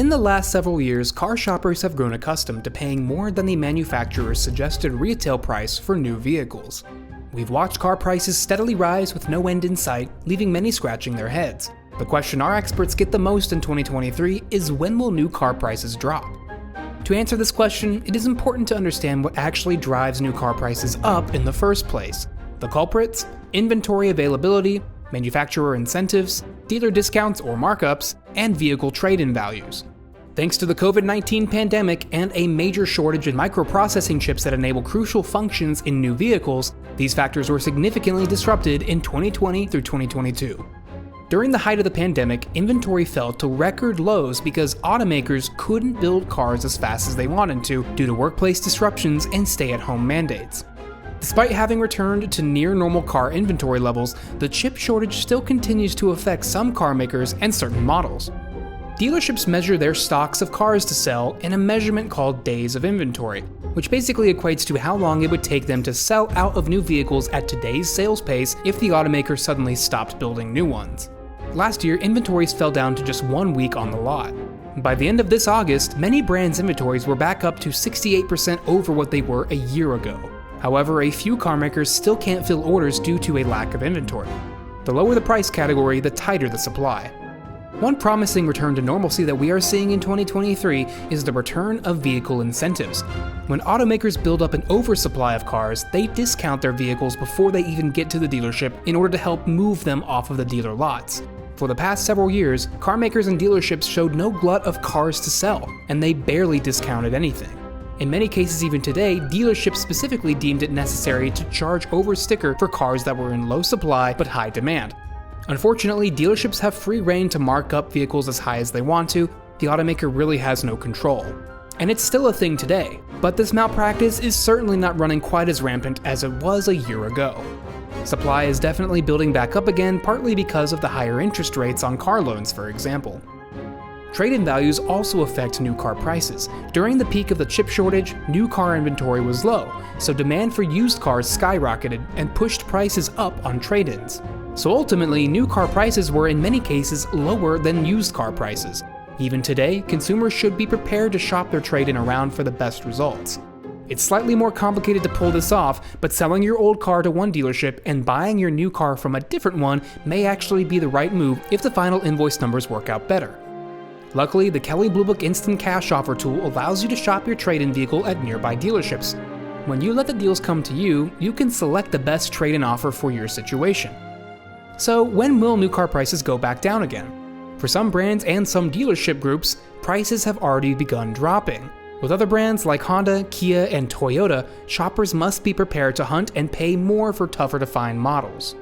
In the last several years, car shoppers have grown accustomed to paying more than the manufacturer's suggested retail price for new vehicles. We've watched car prices steadily rise with no end in sight, leaving many scratching their heads. The question our experts get the most in 2023 is, when will new car prices drop? To answer this question, it is important to understand what actually drives new car prices up in the first place. The culprits: inventory availability, manufacturer incentives, dealer discounts or markups, and vehicle trade-in values. Thanks to the COVID-19 pandemic and a major shortage in microprocessing chips that enable crucial functions in new vehicles, these factors were significantly disrupted in 2020 through 2022. During the height of the pandemic, inventory fell to record lows because automakers couldn't build cars as fast as they wanted to due to workplace disruptions and stay-at-home mandates. Despite having returned to near normal car inventory levels, the chip shortage still continues to affect some car makers and certain models. Dealerships measure their stocks of cars to sell in a measurement called days of inventory, which basically equates to how long it would take them to sell out of new vehicles at today's sales pace if the automaker suddenly stopped building new ones. Last year, inventories fell down to just 1 week on the lot. By the end of this August, many brands' inventories were back up to 68% over what they were a year ago. However, a few carmakers still can't fill orders due to a lack of inventory. The lower the price category, the tighter the supply. One promising return to normalcy that we are seeing in 2023 is the return of vehicle incentives. When automakers build up an oversupply of cars, they discount their vehicles before they even get to the dealership in order to help move them off of the dealer lots. For the past several years, car makers and dealerships showed no glut of cars to sell, and they barely discounted anything. In many cases even today, dealerships specifically deemed it necessary to charge over sticker for cars that were in low supply but high demand. Unfortunately, dealerships have free rein to mark up vehicles as high as they want to. The automaker really has no control. And it's still a thing today, but this malpractice is certainly not running quite as rampant as it was a year ago. Supply is definitely building back up again, partly because of the higher interest rates on car loans, for example. Trade-in values also affect new car prices. During the peak of the chip shortage, new car inventory was low, so demand for used cars skyrocketed and pushed prices up on trade-ins. So ultimately, new car prices were in many cases lower than used car prices. Even today, consumers should be prepared to shop their trade-in around for the best results. It's slightly more complicated to pull this off, but selling your old car to one dealership and buying your new car from a different one may actually be the right move if the final invoice numbers work out better. Luckily, the Kelley Blue Book Instant Cash Offer tool allows you to shop your trade-in vehicle at nearby dealerships. When you let the deals come to you, you can select the best trade-in offer for your situation. So when will new car prices go back down again? For some brands and some dealership groups, prices have already begun dropping. With other brands like Honda, Kia, and Toyota, shoppers must be prepared to hunt and pay more for tougher-to-find models.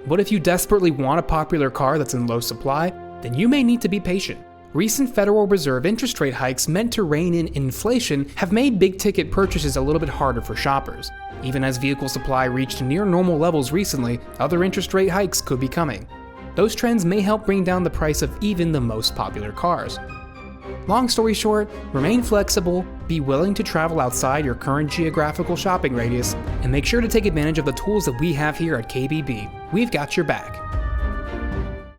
What if you desperately want a popular car that's in low supply? Then you may need to be patient. Recent Federal Reserve interest rate hikes meant to rein in inflation have made big-ticket purchases a little bit harder for shoppers. Even as vehicle supply reached near normal levels recently, other interest rate hikes could be coming. Those trends may help bring down the price of even the most popular cars. Long story short, remain flexible, be willing to travel outside your current geographical shopping radius, and make sure to take advantage of the tools that we have here at KBB. We've got your back.